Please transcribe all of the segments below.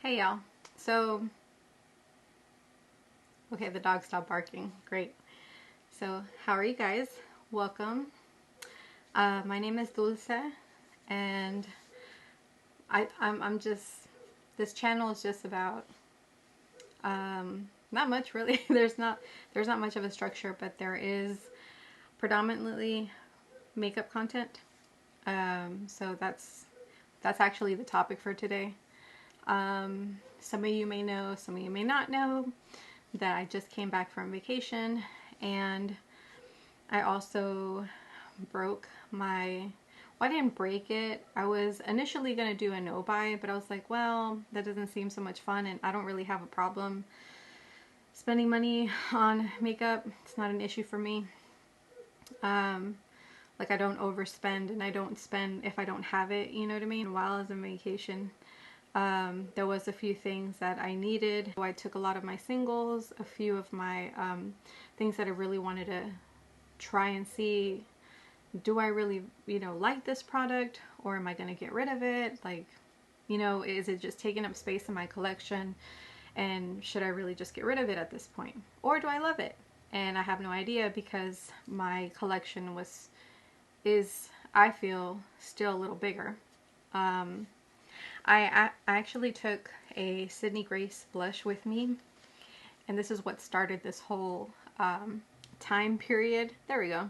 Hey y'all. So, okay, the dog stopped barking. Great. So, how are you guys? Welcome. My name is Dulce, and I'm just, this channel is just about, not much really. There's not much of a structure, but there is predominantly makeup content. So that's actually the topic for today. Some of you may know, some of you may not know that I just came back from vacation, and I also broke my, well, I didn't break it. I was initially going to do a no buy, but I was like, well, that doesn't seem so much fun, and I don't really have a problem spending money on makeup. It's not an issue for me. Like, I don't overspend, and I don't spend if I don't have it, you know what I mean? While I was on vacation, there was a few things that I needed. I took a lot of my singles, a few of my things that I really wanted to try and see, do I really, like this product, or am I going to get rid of it? Like, is it just taking up space in my collection, and should I really just get rid of it at this point? Or do I love it? And I have no idea, because my collection is, I feel, still a little bigger. I actually took a Sydney Grace blush with me, and this is what started this whole time period. There we go.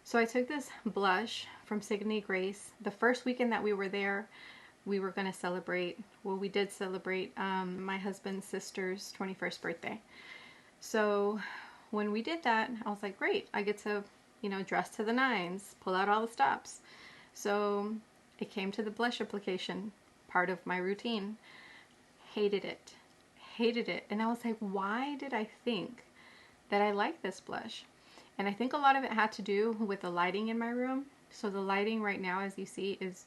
So I took this blush from Sydney Grace. The first weekend that we were there, we were going to celebrate, well, we did celebrate my husband's sister's 21st birthday. So when we did that, I was like, great, I get to, dress to the nines, pull out all the stops. So it came to the blush application part of my routine. Hated it. Hated it. And I was like, why did I think that I liked this blush? And I think a lot of it had to do with the lighting in my room. So the lighting right now, as you see, is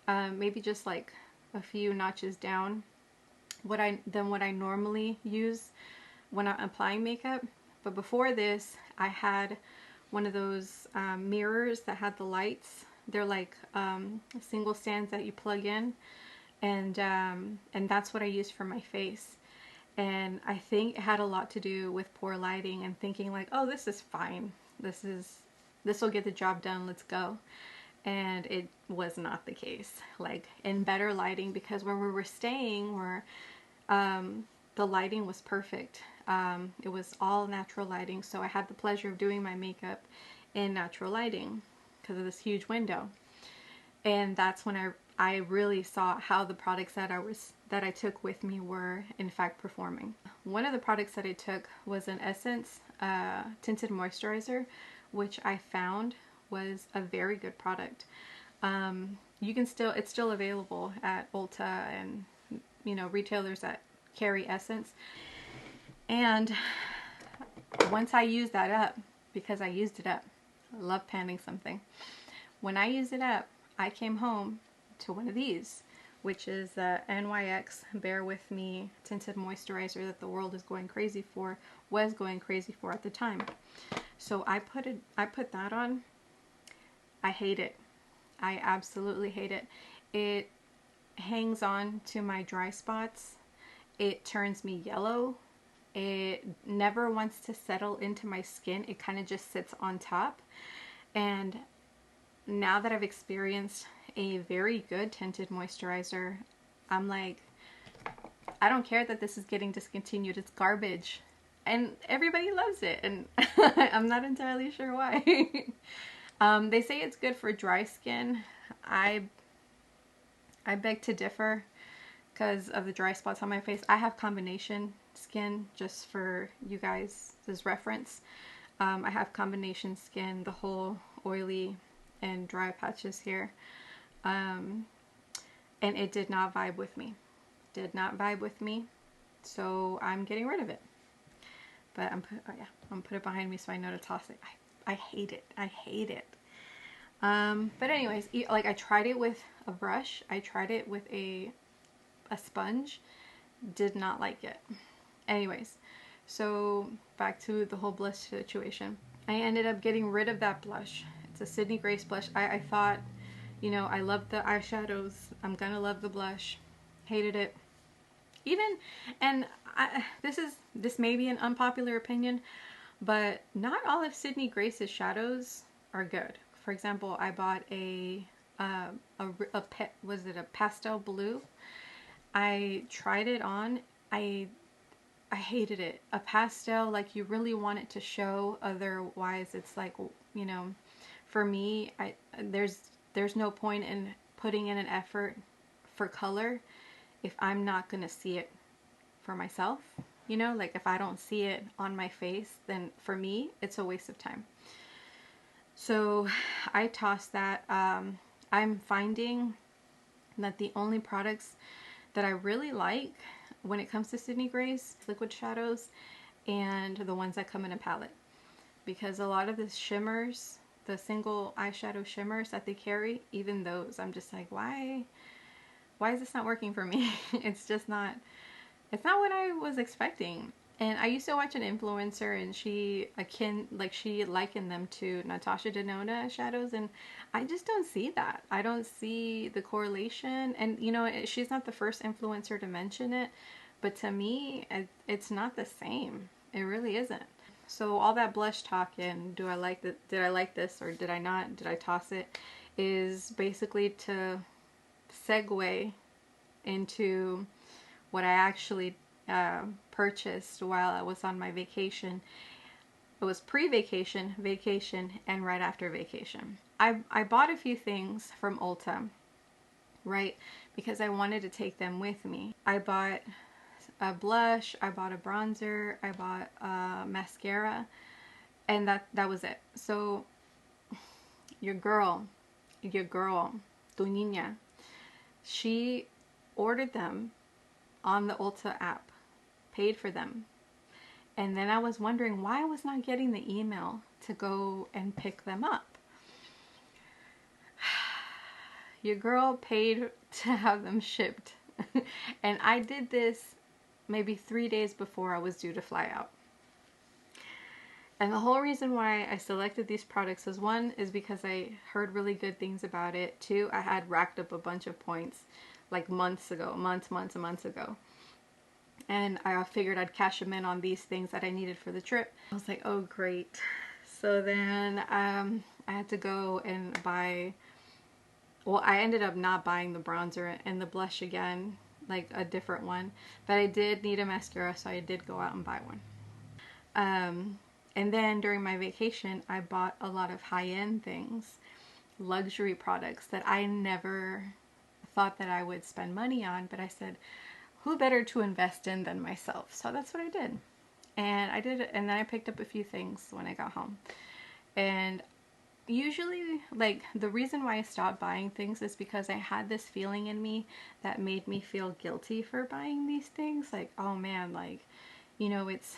maybe just like a few notches down than what I normally use when I'm applying makeup. But before this, I had one of those mirrors that had the lights. They're like single stands that you plug in, and that's what I used for my face. And I think it had a lot to do with poor lighting and thinking like, oh, this is fine. This will get the job done. Let's go. And it was not the case. Like, in better lighting, because where we were staying, the lighting was perfect. It was all natural lighting, so I had the pleasure of doing my makeup in natural lighting because of this huge window. And that's when I really saw how the products that I took with me were in fact performing. One of the products that I took was an Essence Tinted Moisturizer, which I found was a very good product. It's still available at Ulta and retailers that carry Essence. And once I used that up, because I used it up, I love panning something. When I used it up, I came home to one of these, which is the Nyx Bear With Me Tinted Moisturizer that the world was going crazy for at the time. So I put that on. I hate it. I absolutely hate it. It hangs on to my dry spots. It turns me yellow. It never wants to settle into my skin. It kind of just sits on top. And now that I've experienced a very good tinted moisturizer, I'm like, I don't care that this is getting discontinued. It's garbage. And everybody loves it. And I'm not entirely sure why. They say it's good for dry skin. I beg to differ because of the dry spots on my face. I have combination skin, just for you guys' reference. I have combination skin, the whole oily and dry patches here. And it did not vibe with me. Did not vibe with me. So I'm getting rid of it. But I'm gonna put it behind me so I know to toss it. I hate it. I hate it. But anyways, like, I tried it with a brush. I tried it with a sponge. Did not like it. Anyways, so back to the whole blush situation. I ended up getting rid of that blush. It's a Sydney Grace blush. I thought, I love the eyeshadows. I'm gonna love the blush. Hated it. Even, and this may be an unpopular opinion, but not all of Sydney Grace's shadows are good. For example, I bought was it a pastel blue? I tried it on. I hated it. A pastel, like, you really want it to show, otherwise it's like, you know, for me, there's no point in putting in an effort for color if I'm not gonna see it for myself. You know, like, if I don't see it on my face, then for me it's a waste of time. So I tossed that. I'm finding that the only products that I really like when it comes to Sydney Grace liquid shadows and the ones that come in a palette, because a lot of the shimmers, the single eyeshadow shimmers that they carry, even those, I'm just like, why is this not working for me? It's not what I was expecting. And I used to watch an influencer, and she likened them to Natasha Denona shadows, and I just don't see that. I don't see the correlation. And you know, she's not the first influencer to mention it, but to me, it's not the same. It really isn't. So all that blush talk and did I like this or did I not, did I toss it, is basically to segue into what I actually purchased while I was on my vacation. It was pre-vacation, vacation, and right after vacation. I bought a few things from Ulta, right? Because I wanted to take them with me. I bought a blush, I bought a bronzer, I bought a mascara, and that was it. So your girl, tu niña, she ordered them on the Ulta app, paid for them, and then I was wondering why I was not getting the email to go and pick them up. Your girl paid to have them shipped and I did this maybe 3 days before I was due to fly out. And the whole reason why I selected these products is, one, is because I heard really good things about it. Two, I had racked up a bunch of points like months and months ago. And I figured I'd cash them in on these things that I needed for the trip. I was like, oh great. So then I had to go and buy, well, I ended up not buying the bronzer and the blush again, like a different one. But I did need a mascara, so I did go out and buy one. And then during my vacation, I bought a lot of high-end things, luxury products that I never thought that I would spend money on, but I said, who better to invest in than myself? So that's what I did. And I did it, and then I picked up a few things when I got home. And usually, like, the reason why I stopped buying things is because I had this feeling in me that made me feel guilty for buying these things. Like, oh man, like, you know, it's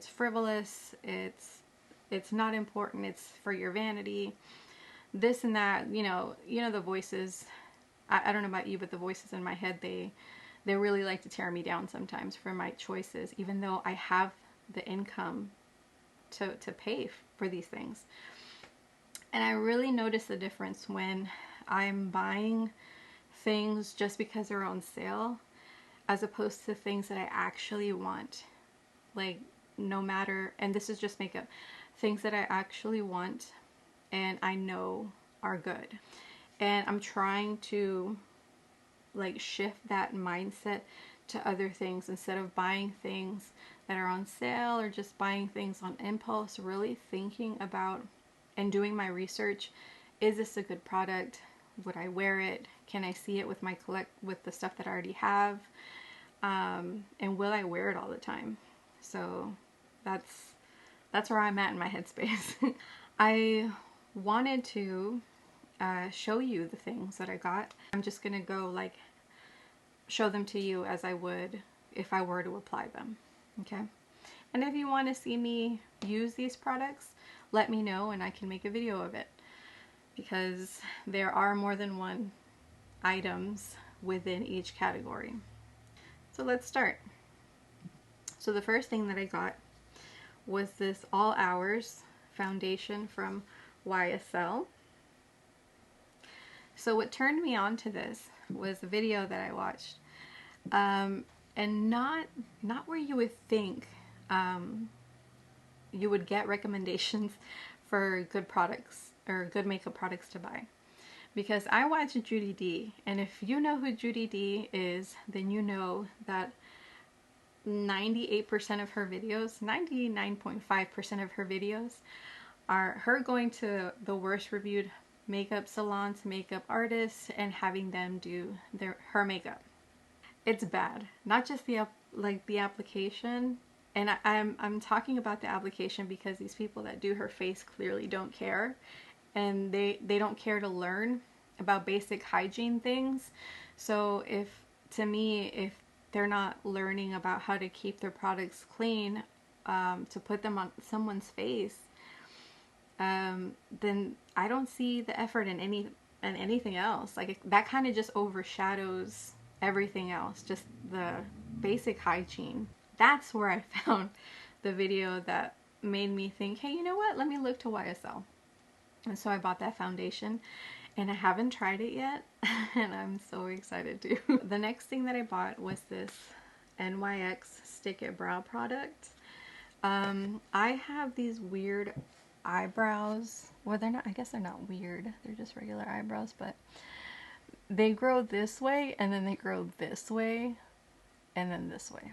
frivolous, it's not important, it's for your vanity, this and that, you know, the voices, I don't know about you, but the voices in my head, they really like to tear me down sometimes for my choices, even though I have the income to pay for these things. And I really notice the difference when I'm buying things just because they're on sale, as opposed to things that I actually want. Like, no matter, and this is just makeup, things that I actually want and I know are good. And I'm trying to, like, shift that mindset to other things instead of buying things that are on sale or just buying things on impulse. Really thinking about and doing my research. Is this a good product? Would I wear it? Can I see it with my with the stuff that I already have? And will I wear it all the time? So that's where I'm at in my headspace. I wanted to show you the things that I got. I'm just gonna go, like, show them to you as I would if I were to apply them, okay? And if you want to see me use these products, let me know and I can make a video of it, because there are more than one items within each category. So let's start. So the first thing that I got was this All Hours foundation from YSL. So what turned me on to this was a video that I watched. and not where you would think you would get recommendations for good products or good makeup products to buy. Because I watch Judy D, and if you know who Judy D is, then you know that 98% of her videos, 99.5% of her videos are her going to the worst reviewed makeup salons, makeup artists, and having them do her makeup. It's bad. Not just the application, and I'm talking about the application because these people that do her face clearly don't care, and they don't care to learn about basic hygiene things. So to me, if they're not learning about how to keep their products clean, to put them on someone's face, then I don't see the effort in anything else. Like that kind of just overshadows everything else, just the basic hygiene. That's where I found the video that made me think, hey, you know what? Let me look to YSL. And so I bought that foundation, and I haven't tried it yet, and I'm so excited to. The next thing that I bought was this NYX Stick It Brow product. I have these weird eyebrows. Well, they're not, I guess they're not weird. They're just regular eyebrows, but they grow this way, and then they grow this way, and then this way.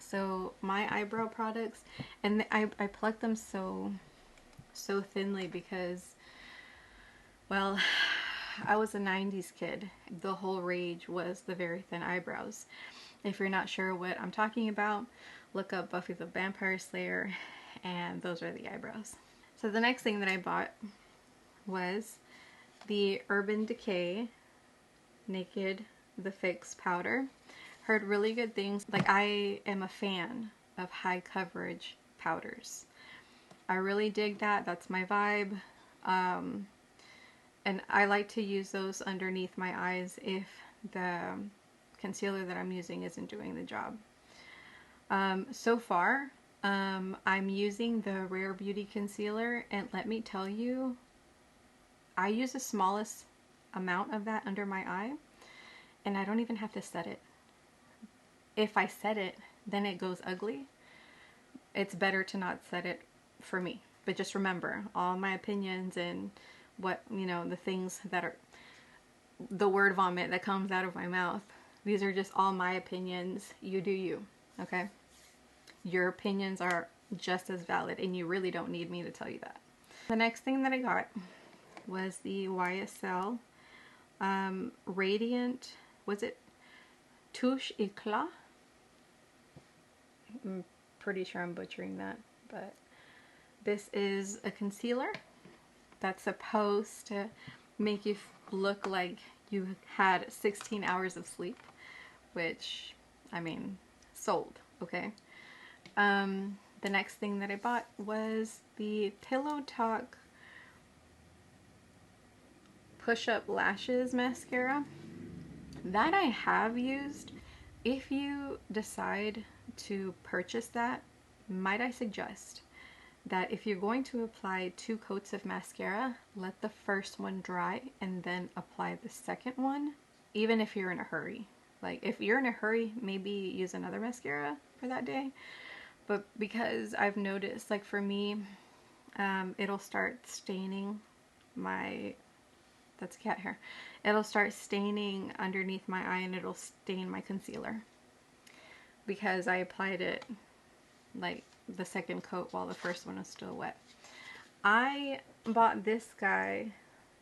So my eyebrow products, and I pluck them so thinly because, well, I was a 90s kid. The whole rage was the very thin eyebrows. If you're not sure what I'm talking about, look up Buffy the Vampire Slayer, and those are the eyebrows. So the next thing that I bought was the Urban Decay Naked the Fix powder. Heard really good things. Like, I am a fan of high coverage powders. I really dig that. That's my vibe. And I like to use those underneath my eyes if the concealer that I'm using isn't doing the job. So far, I'm using the Rare Beauty concealer, and let me tell you, I use the smallest amount of that under my eye, and I don't even have to set it. If I set it, then it goes ugly. It's better to not set it for me. But just remember, all my opinions and what, you know, the things that are, the word vomit that comes out of my mouth, these are just all my opinions. You do you, okay? Your opinions are just as valid, and you really don't need me to tell you that. The next thing that I got was the YSL Radiant, was it Touche Eclat? I'm pretty sure I'm butchering that, but this is a concealer that's supposed to make you look like you had 16 hours of sleep, which, I mean, sold, okay? The next thing that I bought was the Pillow Talk Push Up Lashes Mascara. That I have used. If you decide to purchase that, might I suggest that if you're going to apply 2 coats of mascara, let the first one dry and then apply the second one, even if you're in a hurry. Like, if you're in a hurry, maybe use another mascara for that day. But because I've noticed, like for me, it'll start staining my, that's cat hair, it'll start staining underneath my eye, and it'll stain my concealer because I applied it like the second coat while the first one was still wet. I bought this guy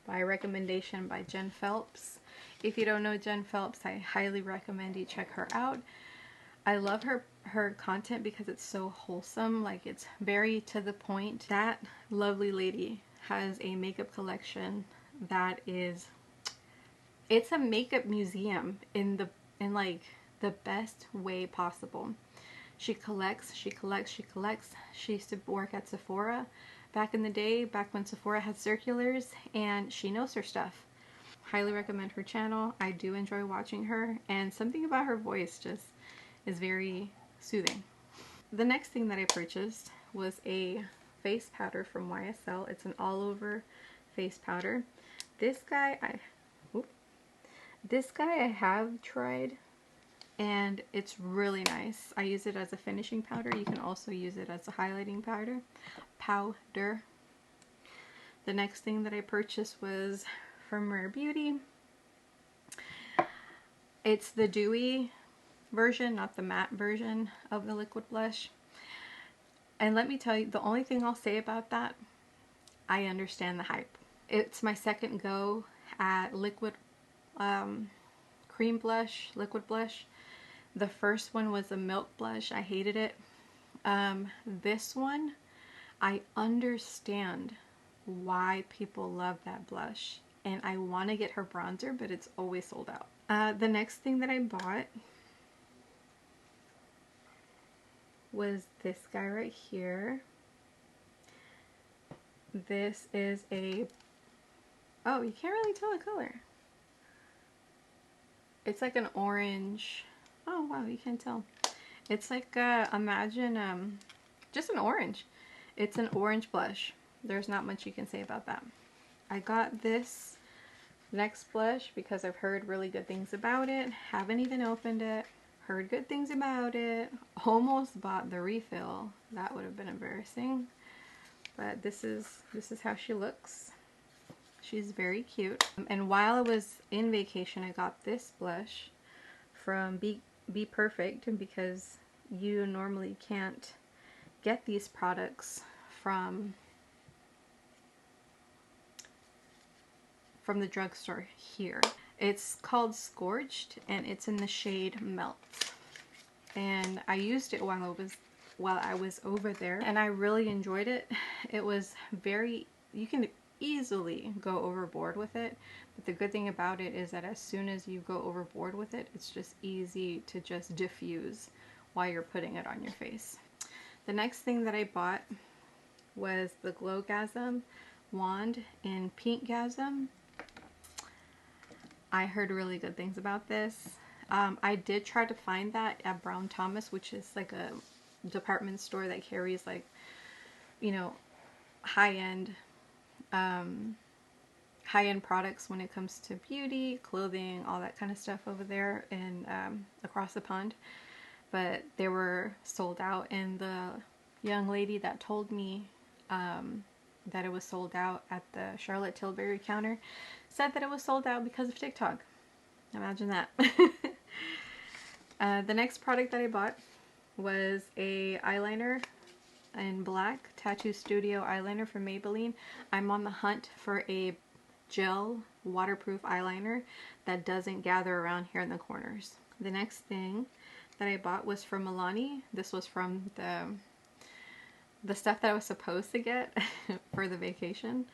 by recommendation by Jen Phelps. If you don't know Jen Phelps, I highly recommend you check her out. I love her content because it's so wholesome, like it's very to the point. That lovely lady has a makeup collection that is, it's a makeup museum in like the best way possible. She collects, she collects, she collects. She used to work at Sephora back in the day, back when Sephora had circulars, and she knows her stuff. Highly recommend her channel. I do enjoy watching her, and something about her voice just is very soothing. The next thing that I purchased was a face powder from YSL. It's an all-over face powder. This guy I have tried, and it's really nice. I use it as a finishing powder. You can also use it as a highlighting powder. The next thing that I purchased was from Rare Beauty. It's the dewy version, not the matte version of the liquid blush. And let me tell you, the only thing I'll say about that, I understand the hype. It's my second go at liquid cream blush, liquid blush. The first one was a milk blush. I hated it. This one, I understand why people love that blush, and I want to get her bronzer, but it's always sold out. The next thing that I bought was this guy right here. This is a, oh, you can't really tell the color. It's like an orange. Oh wow, you can't tell. It's like imagine just an orange. It's an orange blush. There's not much you can say about that. I got this Nyx blush because I've heard really good things about it. Haven't even opened it. Heard good things about it. Almost bought the refill. That would have been embarrassing. But this is how she looks. She's very cute. And while I was in vacation, I got this blush from Be Perfect, because you normally can't get these products from the drugstore here. It's called Scorched, and it's in the shade Melt. And I used it while I was over there, and I really enjoyed it. It was very, you can easily go overboard with it, but the good thing about it is that as soon as you go overboard with it, it's just easy to just diffuse while you're putting it on your face. The next thing that I bought was the Glogasm wand in Pinkgasm. I heard really good things about this. I did try to find that at Brown Thomas, which is like a department store that carries, like, you know, high-end products when it comes to beauty, clothing, all that kind of stuff over there and across the pond. But they were sold out, and the young lady that told me that it was sold out at the Charlotte Tilbury counter said that it was sold out because of TikTok. Imagine that. The next product that I bought was a eyeliner in black, Tattoo Studio eyeliner from Maybelline. I'm on the hunt for a gel waterproof eyeliner that doesn't gather around here in the corners. The next thing that I bought was from Milani. This was from the stuff that I was supposed to get for the vacation.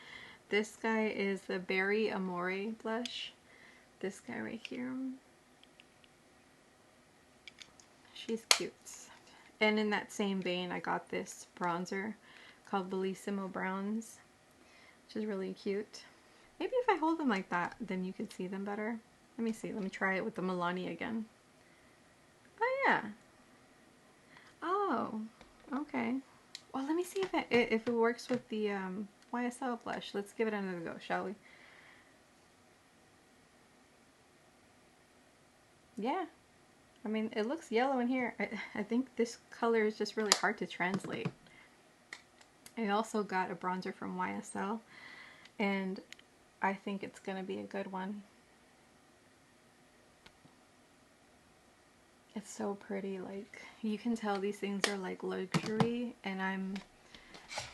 This guy is the Berry Amore blush. This guy right here. She's cute. And in that same vein, I got this bronzer called Bellissimo Browns, which is really cute. Maybe if I hold them like that, then you could see them better. Let me see. Let me try it with the Milani again. Oh, yeah. Oh, okay. Well, let me see if it works with the YSL blush. Let's give it another go, shall we? Yeah. I mean, it looks yellow in here. I think this color is just really hard to translate. I also got a bronzer from YSL, and I think it's going to be a good one. It's so pretty. Like, you can tell these things are like luxury, and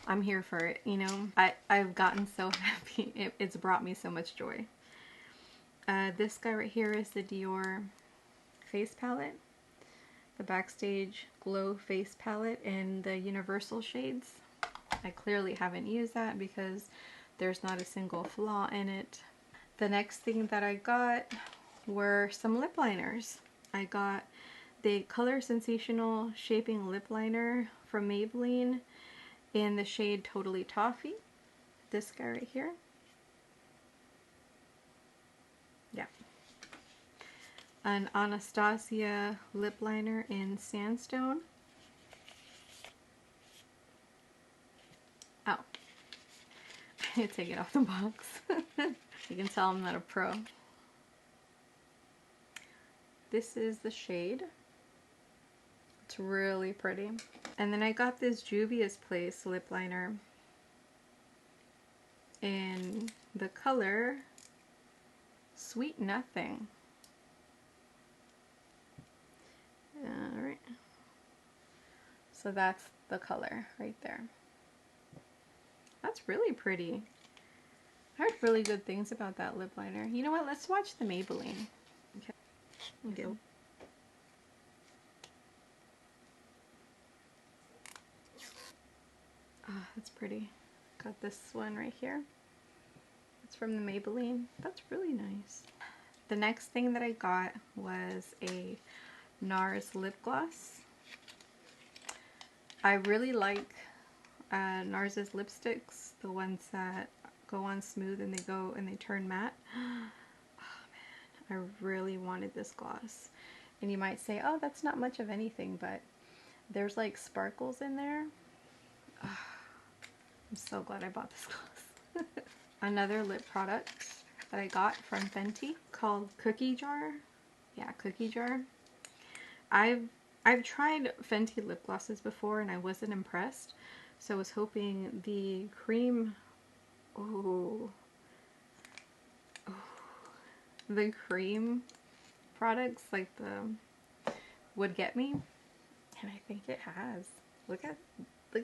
I'm here for it, you know. I've gotten so happy. It's brought me so much joy. This guy right here is the Dior face palette, the Backstage Glow face palette in the universal shades. I clearly haven't used that because there's not a single flaw in it. The next thing that I got were some lip liners. I got the Color Sensational Shaping Lip Liner from Maybelline in the shade Totally Toffee. This guy right here. Yeah. An Anastasia lip liner in Sandstone. Oh. I need to take it off the box. You can tell I'm not a pro. this is the shade. It's really pretty. And then I got this Juvia's Place lip liner in the color Sweet Nothing. Alright. So that's the color right there. That's really pretty. I heard really good things about that lip liner. You know what? Let's watch the Maybelline. Okay. Okay. Ah, that's pretty. Got this one right here. It's from the Maybelline. That's really nice. The next thing that I got was a Nars Lip Gloss. I really like Nars's lipsticks, the ones that go on smooth and they turn matte. Oh man, I really wanted this gloss. And you might say, oh, that's not much of anything, but there's like sparkles in there. Oh, I'm so glad I bought this gloss. Another lip product that I got from Fenty called Cookie Jar. Yeah, Cookie Jar. I've tried Fenty lip glosses before and I wasn't impressed, so I was hoping the cream, the cream products like the would get me, and I think it has. Look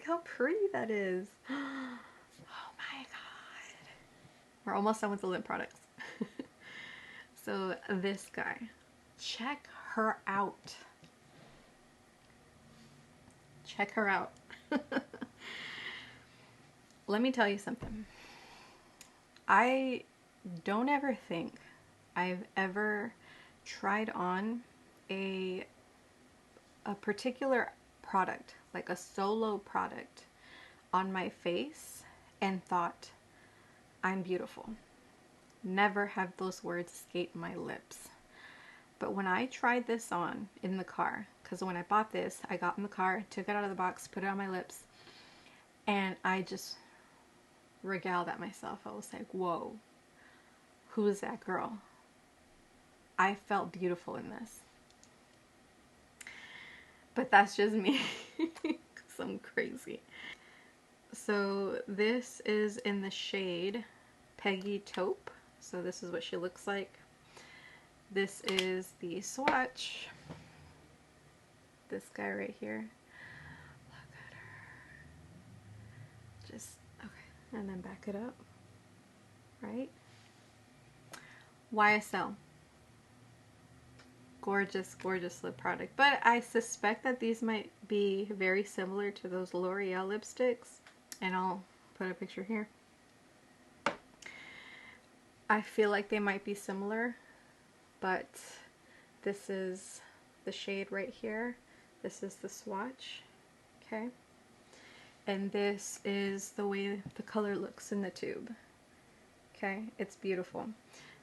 how pretty that is. Oh my god. We're almost done with the lip products. So this guy, check her out. Check her out. Let me tell you something. I don't ever think I've ever tried on a particular product, like a solo product, on my face and thought, I'm beautiful. Never have those words escape my lips. But when I tried this on in the car, because when I bought this, I got in the car, took it out of the box, put it on my lips, and I just regaled at myself. I was like, whoa, who is that girl? I felt beautiful in this. But that's just me, because I'm crazy. So this is in the shade Peggy Taupe. So this is what she looks like. This is the swatch. This guy right here. Look at her. Just, okay. And then back it up. Right? YSL. Gorgeous, gorgeous lip product. But I suspect that these might be very similar to those L'Oreal lipsticks. And I'll put a picture here. I feel like they might be similar. But this is the shade right here. This is the swatch, okay? And this is the way the color looks in the tube, okay? It's beautiful.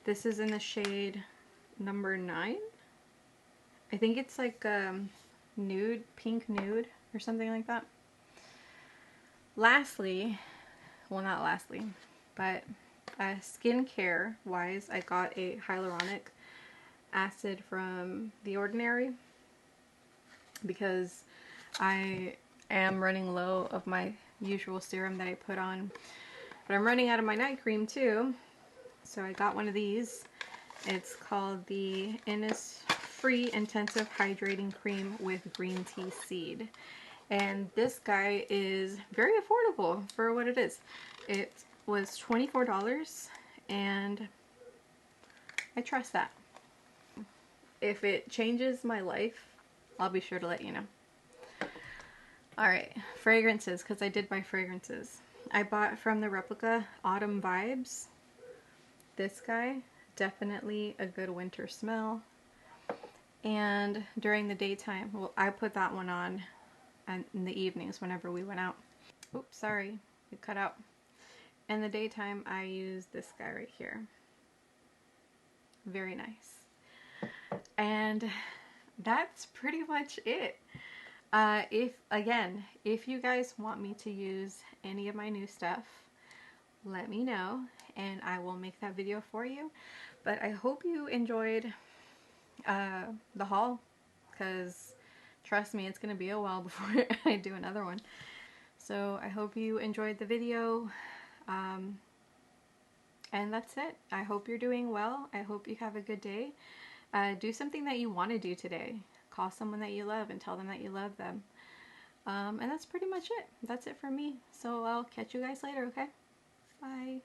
This is in the shade number 9. I think it's like nude, pink nude, or something like that. Lastly, well not lastly, but skincare wise, I got a Hyaluronic Acid from The Ordinary because I am running low of my usual serum that I put on, but I'm running out of my night cream too, so I got one of these. It's called the Innisfree Intensive Hydrating Cream with Green Tea Seed, and this guy is very affordable for what it is. It was $24 and I trust that. If it changes my life, I'll be sure to let you know. Alright, fragrances, because I did buy fragrances. I bought from the Replica Autumn Vibes. This guy, definitely a good winter smell. And during the daytime, well, I put that one on in the evenings whenever we went out. Oops, sorry, it cut out. In the daytime, I use this guy right here. Very nice. And that's pretty much it. If you guys want me to use any of my new stuff, let me know and I will make that video for you. But I hope you enjoyed the haul, because trust me, it's going to be a while before I do another one. So I hope you enjoyed the video. And that's it. I hope you're doing well. I hope you have a good day. Do something that you want to do today. Call someone that you love and tell them that you love them. And that's pretty much it. That's it for me. So I'll catch you guys later, okay? Bye.